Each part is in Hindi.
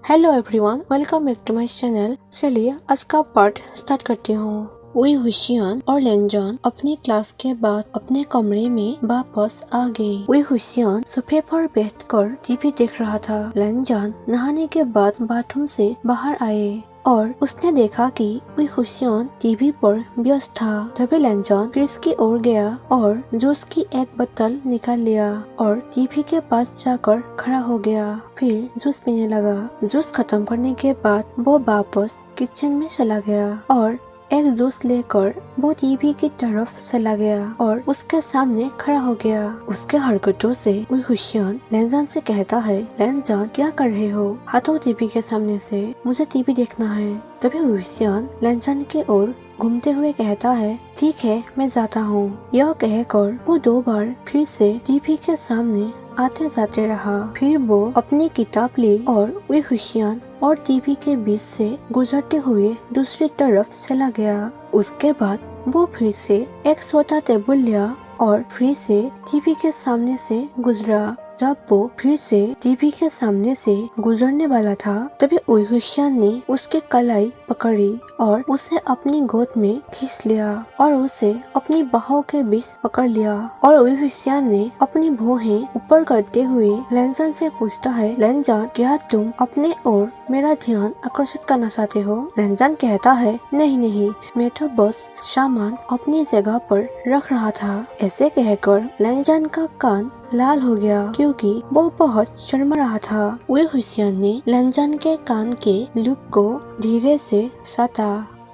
Hello everyone, welcome back to my channel. चलिए आज का पार्ट स्टार्ट करती हूँ। वही हुशियान और लेनजान अपनी क्लास के बाद अपने कमरे में वापस आ गए। वही हुशियान सोफे पर बैठकर टीवी देख रहा था। लेनजान नहाने के बाद बाथरूम से बाहर आए और उसने देखा कि वही हुशियान टीवी पर व्यस्त था। तभी लेनजान फ्रिज की ओर गया और जूस की एक बोतल निकाल लिया और टीवी के पास जाकर खड़ा हो गया। फिर जूस पीने लगा। जूस खत्म करने के बाद वो वापस किचन में चला गया और एक जूस लेकर वो टीवी की तरफ चला गया और उसके सामने खड़ा हो गया। उसके हरकतों से वही हुशियान लेनजान से कहता है, लेनजान क्या कर रहे हो? हटो टीवी के सामने से, मुझे टीवी देखना है। तभी हुशियान लेनजान की ओर घूमते हुए कहता है, ठीक है मैं जाता हूँ। यह कहकर वो 2 बार फिर से टीवी के सामने आते जाते रहा। फिर वो अपनी किताब ली और वही हुशियान और टीवी के बीच से गुजरते हुए दूसरी तरफ चला गया। उसके बाद वो फिर से एक छोटा टेबल लिया और फिर से टीवी के सामने से गुजरा। जब वो फिर से टीवी के सामने से गुजरने वाला था, तभी वही हुशियान ने उसके कलाई पकड़ी और उसे अपनी गोद में खींच लिया और उसे अपनी बाहों के बीच पकड़ लिया। और वही हुशियान ने अपनी भौहें ऊपर करते हुए लेनजान से पूछता है, लेनजान क्या तुम अपने ओर मेरा ध्यान आकर्षित करना चाहते हो? लेनजान कहता है, नहीं नहीं, मैं तो बस सामान अपनी जगह पर रख रहा था। ऐसे कहकर लेनजान का कान लाल हो गया क्योंकि वो बहुत शर्मा रहा था। वही हुशियान ने लेनजान के कान के लूप को धीरे से साधा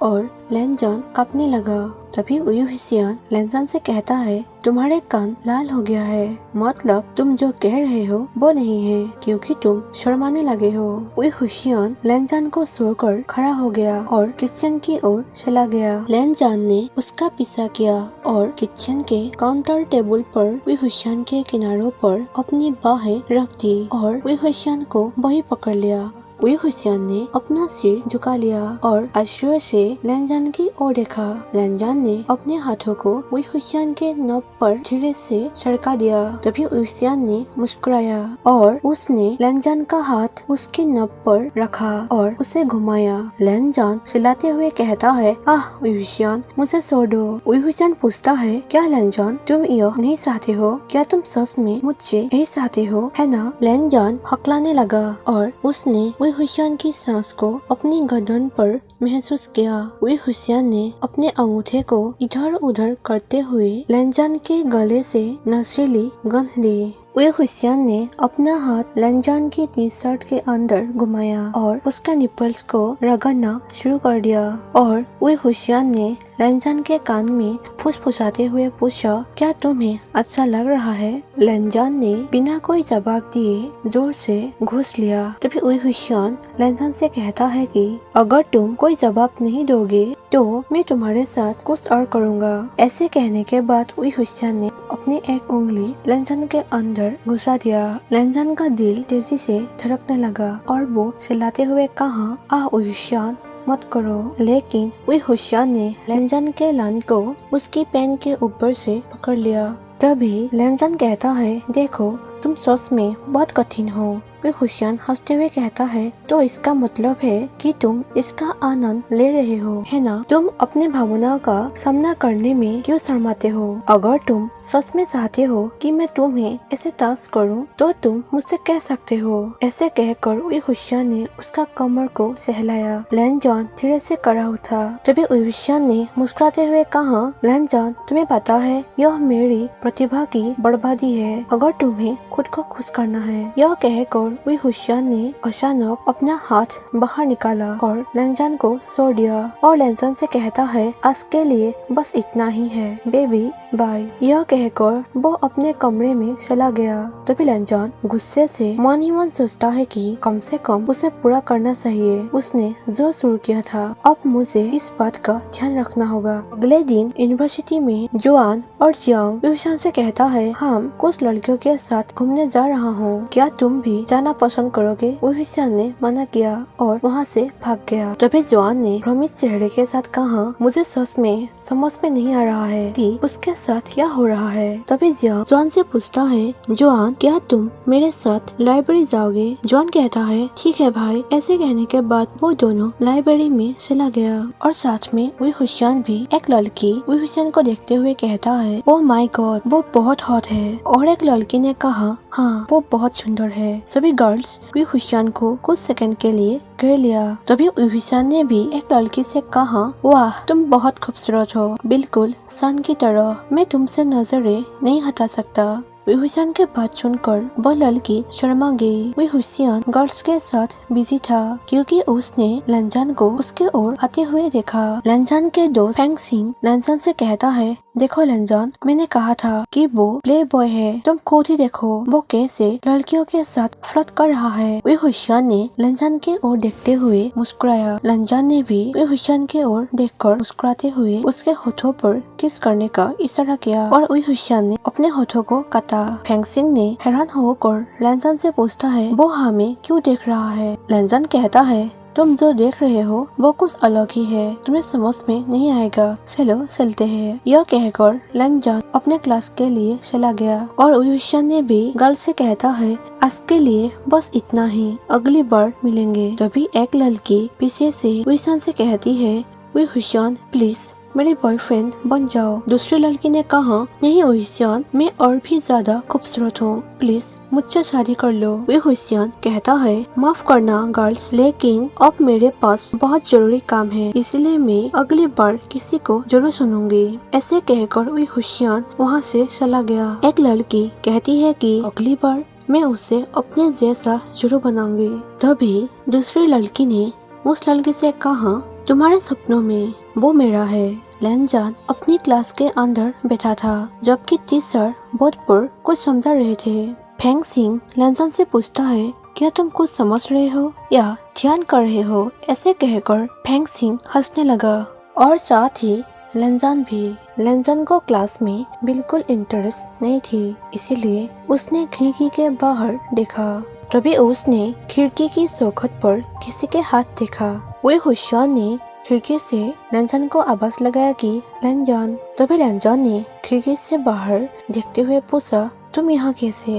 और लेनजान कांपने लगा। तभी वही हुशियान लेनजान से कहता है, तुम्हारे कान लाल हो गया है, मतलब तुम जो कह रहे हो वो नहीं है क्योंकि तुम शर्माने लगे हो। वही हुशियान लेनजान को छोड़कर खड़ा हो गया और किचन की ओर चला गया। लेनजान ने उसका पीछा किया और किचन के काउंटर टेबल पर वही हुशियान के किनारों पर अपनी बाहें रख दी और वही हुशियान को वही पकड़ लिया। वही हुशियान ने अपना सिर झुका लिया और आश्चर्य से लेनजान की ओर देखा। लेनजान ने अपने हाथों को वही हुशियान के नब पर धीरे से सरका दिया। तभी हुशियान ने मुस्कुराया और उसने लेनजान का हाथ उसके नब पर रखा और उसे घुमाया। लेनजान चिल्लाते हुए कहता है, आह हुशियान, मुझे छोड़ दो। वही हुशियान पूछता है, क्या लेनजान तुम यह नहीं चाहते हो? क्या तुम सच में मुझसे यही चाहते हो, है ना? लेनजान हकलाने लगा और उसने वही हुशियान की सांस को अपनी गर्दन पर महसूस किया। वही हुशियान ने अपने अंगूठे को इधर उधर करते हुए लेनजान के गले से नशीली गंध ली। वही हुशियान ने अपना हाथ लेनजान की टी शर्ट के अंदर घुमाया और उसका निपल्स को रगड़ना शुरू कर दिया। और वही हुशियान ने लेनजान के कान में फुसफुसाते हुए पूछा, क्या तुम्हें अच्छा लग रहा है? लेनजान ने बिना कोई जवाब दिए जोर से घूस लिया। तभी वही हुशियान लेनजान से कहता है कि अगर तुम कोई जवाब नहीं दोगे तो मैं तुम्हारे साथ कुछ और करूँगा। ऐसे कहने के बाद वही हुशियान ने अपनी एक उंगली लेनजान के अंदर घुसा दिया। लेनजान का दिल तेजी से धड़कने लगा और वो चिल्लाते हुए कहा, हुशियान मत करो। लेकिन वही हुशियान ने लेनजान के लान को उसकी पैंट के ऊपर से पकड़ लिया। तभी लेनजान कहता है, देखो तुम सच में बहुत कठिन हो। वही हुशियान हंसते हुए कहता है, तो इसका मतलब है कि तुम इसका आनंद ले रहे हो, है ना? तुम अपने भावनाओं का सामना करने में क्यों शर्माते हो? अगर तुम सच में चाहते हो कि मैं तुम्हें ऐसे टास्क करूं, तो तुम मुझसे कह सकते हो। ऐसे कहकर वही हुशियान ने उसका कमर को सहलाया। लेनजान धीरे से खड़ा उठा। तभी वही हुशियान ने मुस्कुराते हुए कहा, लेनजान तुम्हें पता है यह मेरी प्रतिभा की बर्बादी है, अगर तुम्हें खुद को खुश करना है। यह कहकर वही हुशियान ने अचानक अपना हाथ बाहर निकाला और लेनजान को छोड़ दिया और लेनजान से कहता है, आज के लिए बस इतना ही है बेबी, बाय। यह कहकर वो अपने कमरे में चला गया। तभी लेनजान गुस्से से मन ही मन सोचता है कि कम से कम उसे पूरा करना चाहिए उसने जो शुरू किया था। अब मुझे इस बात का ध्यान रखना होगा। अगले दिन यूनिवर्सिटी में जोआन और जियांग हुशियान से कहता है, हम कुछ लड़कियों के साथ घूमने जा रहा हूँ, क्या तुम भी जाना पसंद करोगे? हुशियान ने मना किया और वहाँ से भाग गया। तभी जोआन ने भ्रमित चेहरे के साथ कहा, मुझे सच में समझ में नहीं आ रहा है कि उसके साथ क्या हो रहा है। तभी जियान जॉन से पूछता है, जॉन क्या तुम मेरे साथ लाइब्रेरी जाओगे? जॉन कहता है ठीक है भाई। ऐसे कहने के बाद वो दोनों लाइब्रेरी में चला गया और साथ में वी हुशियान भी। एक लड़की वी हुशियान को देखते हुए कहता है, ओह माय गॉड वो बहुत हॉट है। और एक लड़की ने कहा, हाँ वो बहुत सुंदर है। सभी गर्ल्स वी हुशियान को कुछ सेकंड के लिए घेर लिया। तभी वी हुशियान ने भी एक लड़की से कहा, वाह तुम बहुत खूबसूरत हो, बिल्कुल सन की तरह। मैं तुमसे नजरें नहीं हटा सकता। वी हुशियान के बात सुनकर वो लड़की शर्मा गई। वी हुशियान गर्ल्स के साथ बिजी था क्योंकि उसने लंजान को उसके ओर आते हुए देखा। लंजान के दोस्त फेंग सिंह लंजान से कहता है, देखो लंजान, मैंने कहा था कि वो प्ले बॉय है, तुम खुद ही देखो वो कैसे लड़कियों के साथ फ्लर्ट कर रहा है। वी हुशियान ने लंजान के ओर देखते हुए मुस्कुराया। लंजान ने भी वी हुशियान के ओर देखकर मुस्कुराते हुए उसके होठों पर किस करने का इशारा किया और वी हुशियान ने अपने होठों को काटा। फेंग सिंह ने हैरान होकर लंजान से पूछता है, वो हमें क्यों देख रहा है? लंजान कहता है, तुम जो देख रहे हो वो कुछ अलग ही है, तुम्हें समझ में नहीं आएगा, चलो चलते हैं। यह कहकर लंजान अपने क्लास के लिए चला गया और वी हुशियान ने भी गर्ल से कहता है, आज के लिए बस इतना ही, अगली बार मिलेंगे। तभी एक लड़की पीछे से वी हुशियान से कहती है, वी हुशियान प्लीज मेरे बॉयफ्रेंड बन जाओ। दूसरी लड़की ने कहा, नहीं वी हुशियान, मैं और भी ज्यादा खूबसूरत हूँ, प्लीज मुझसे शादी कर लो। वी हुशियान कहता है, माफ करना गर्ल्स, लेकिन अब मेरे पास बहुत जरूरी काम है, इसलिए मैं अगली बार किसी को जरूर सुनूंगी। ऐसे कहकर वी हुशियान वहाँ से चला गया। एक लड़की कहती है कि अगली बार मैं उसे अपने जैसा जरूर बनाऊंगी। तभी दूसरी लड़की ने उस लड़की से कहा, तुम्हारे सपनों में वो मेरा है। लंजान अपनी क्लास के अंदर बैठा था जबकि टीचर बोर्ड पर कुछ समझा रहे थे। फेंग सिंह लंजान से पूछता है, क्या तुम कुछ समझ रहे हो या ध्यान कर रहे हो? ऐसे कहकर फेंग सिंह हंसने लगा और साथ ही लंजान भी। लंजान को क्लास में बिल्कुल इंटरेस्ट नहीं थी, इसीलिए उसने खिड़की के बाहर देखा। तभी उसने खिड़की की चौखट पर किसी के हाथ देखा। वी हुशियान ने खिड़की से लंजान को आवाज लगाया कि लंजान। तभी लंजान ने खिड़की से बाहर देखते हुए पूछा, तुम यहाँ कैसे?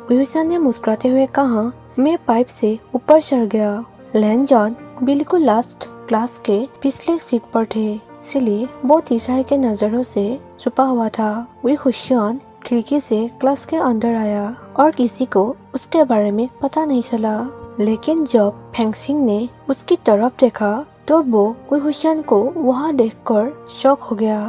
वी हुशियान ने मुस्कुराते हुए कहा, मैं पाइप से ऊपर चढ़ गया। लंजान बिल्कुल लास्ट क्लास के पिछले सीट पर थे, इसलिए वो टीचर के नजरों से छुपा हुआ था। वी हुशियान खिड़की से क्लास के अंदर आया और किसी को उसके बारे में पता नहीं चला। लेकिन जब फेंग सिंह ने उसकी तरफ देखा तो वो वी हुशियान को वहाँ देखकर शॉक हो गया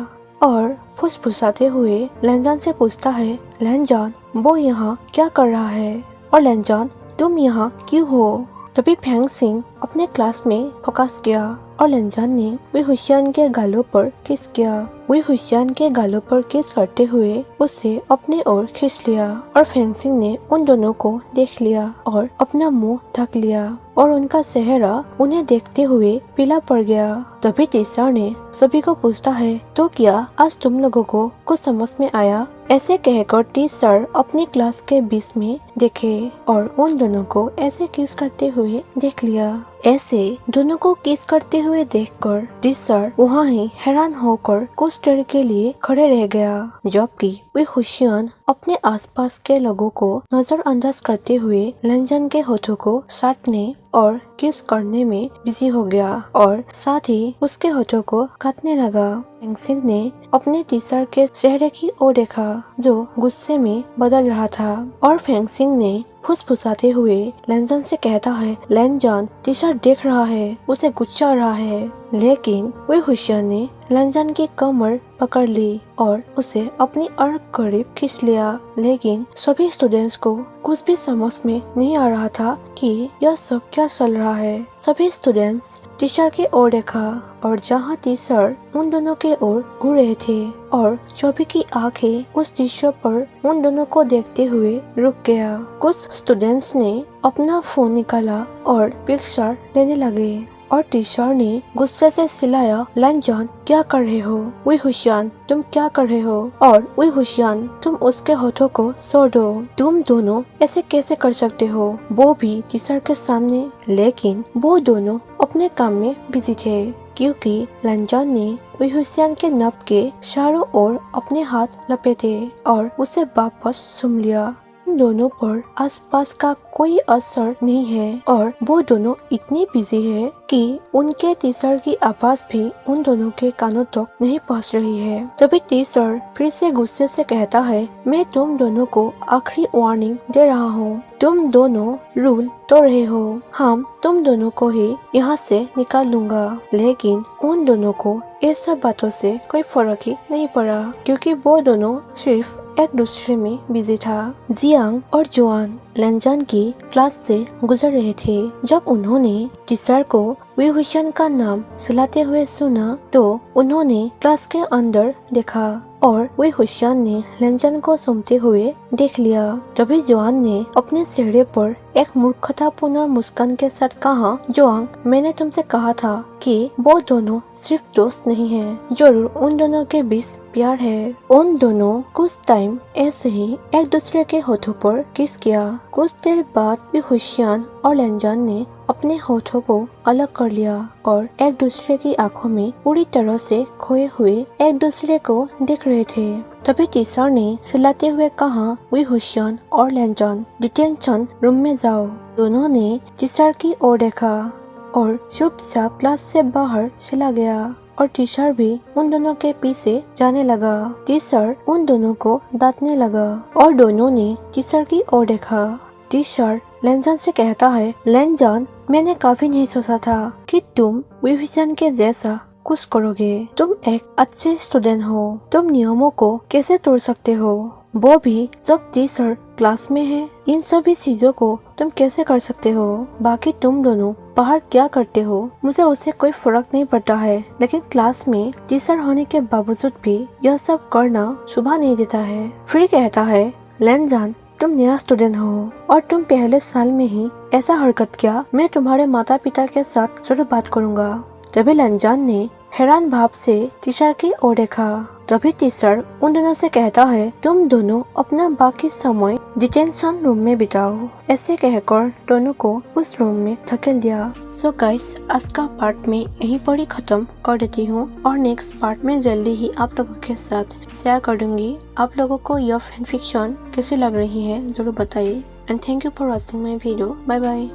और फुसफुसाते हुए लंजान से पूछता है, लंजान वो यहाँ क्या कर रहा है? और लंजान तुम यहाँ क्यों हो? तभी फेंग सिंह अपने क्लास में फोकस किया और लंजान ने वी हुशियान के गालों पर किस किया। वी हुशियान के गालों पर किस करते हुए उसे अपने ओर खींच लिया और फेंग सिंह ने उन दोनों को देख लिया और अपना मुंह ढक लिया और उनका चेहरा उन्हें देखते हुए पीला पड़ गया। तभी टीचर ने सभी को पूछता है, तो क्या आज तुम लोगों को कुछ समझ में आया? ऐसे कहकर टीचर अपनी क्लास के बीच में देखे और उन दोनों को ऐसे किस करते हुए देख लिया। ऐसे दोनों को किस करते हुए देखकर टीचर वहाँ ही हैरान होकर कुछ देर के लिए खड़े रह गया, जबकि वी हुशियान अपने आसपास के लोगों को नजरअंदाज करते हुए लंजान के होठों को चाटने और किस करने में बिजी हो गया और साथ ही उसके होठों को काटने लगा। फेंग सिंह ने अपने टीचर के चेहरे की ओर देखा जो गुस्से में बदल रहा था और फेंग सिंह ने फुसफुसाते हुए लंजान से कहता है, लंजान टीचर देख रहा है, उसे गुस्सा रहा है। लेकिन वी हुशियान ने लंजान की कमर पकड़ ली और उसे अपनी और करीब खींच लिया। लेकिन सभी स्टूडेंट्स को कुछ भी समझ में नहीं आ रहा था कि यह सब क्या चल रहा है। सभी स्टूडेंट्स टीचर की ओर देखा और जहाँ टीचर उन दोनों के ओर घूर रहे थे और सभी की आंखें उस टीचर पर उन दोनों को देखते हुए रुक गया। कुछ स्टूडेंट्स ने अपना फोन निकाला और पिक्चर लेने लगे और टीचर ने गुस्से से चिल्लाया, लंजान क्या कर रहे हो? वी हुशियान तुम क्या कर रहे हो? और वी हुशियान तुम उसके होठों को छोड़ दो, तुम दोनों ऐसे कैसे कर सकते हो? वो भी टीचर के सामने। लेकिन वो दोनों अपने काम में बिजी थे क्योंकि लेनजॉन ने वेइहुसियान के नाक के चारों ओर अपने हाथ लपेटे और उसे वापस चूम लिया। उन दोनों पर आसपास का कोई असर नहीं है और वो दोनों इतनी बिजी है कि उनके टीचर की आवाज भी उन दोनों के कानों तक नहीं पहुंच रही है। तभी टीचर फिर से गुस्से से कहता है, मैं तुम दोनों को आखिरी वार्निंग दे रहा हूँ, तुम दोनों रूल तोड़ रहे हो, हम तुम दोनों को ही यहाँ से निकाल लूंगा। लेकिन उन दोनों को ये सब बातों से कोई फर्क ही नहीं पड़ा क्योंकि वो दोनों सिर्फ एक दूसरे में बिजी था। जियांग और जुआन लेनजॉन की क्लास से गुजर रहे थे। जब उन्होंने टीचर को वेइहुसियान का नाम सुलाते हुए सुना तो उन्होंने क्लास के अंदर देखा और वेइहुसियान ने लेनजॉन को सुनते हुए देख लिया। तभी जुआन ने अपने चेहरे पर एक मूर्खतापूर्ण मुस्कान के साथ कहा, जुआंग, मैंने तुमसे कहा था कि वो दोनों सिर्फ दोस्त नहीं हैं, जरूर उन दोनों के बीच प्यार है। उन दोनों कुछ टाइम ऐसे ही एक दूसरे के होठों पर किस किया। कुछ देर बाद वेइहुसियान और लेनजॉन ने अपने होठों को अलग कर लिया और एक दूसरे की आंखों में पूरी तरह से खोए हुए एक दूसरे को देख रहे थे। तभी टीचर ने चिल्लाते हुए कहा, वेइहुसियान और लेनजॉन डिटेंशन रूम में जाओ। दोनों ने टीचर की ओर देखा और चुपचाप क्लास से बाहर चला गया और टीचर भी उन दोनों के पीछे जाने लगा। टीचर उन दोनों को डांटने लगा और दोनों ने टीचर की ओर देखा। टीचर लेनजॉन से कहता है, लेनजॉन, मैंने कभी नहीं सोचा था कि तुम वेइहुसियान के जैसा कुछ करोगे। तुम एक अच्छे स्टूडेंट हो, तुम नियमों को कैसे तोड़ सकते हो, वो भी जब टीचर क्लास में है। इन सभी चीजों को तुम कैसे कर सकते हो। बाकी तुम दोनों बाहर क्या करते हो मुझे उससे कोई फर्क नहीं पड़ता है, लेकिन क्लास में टीचर होने के बावजूद भी यह सब करना शोभा नहीं देता है। फिर कहता है, लेनजॉन, तुम नया स्टूडेंट हो और तुम पहले साल में ही ऐसा हरकत किया, मैं तुम्हारे माता पिता के साथ जरूर बात करूंगा। तभी लेनजॉन ने हैरान भाव से टीचर की ओर देखा। तभी टीचर उन दोनों से कहता है, तुम दोनों अपना बाकी समय डिटेंशन रूम में बिताओ। ऐसे कहकर दोनों को उस रूम में धकेल दिया। सो गाइस, आज का पार्ट में यहीं पर ही खत्म कर देती हूँ और नेक्स्ट पार्ट में जल्दी ही आप लोगों के साथ शेयर कर दूंगी। आप लोगों को यह फैन फिक्शन कैसी लग रही है जरूर बताइए। And thank you for watching my video. Bye bye.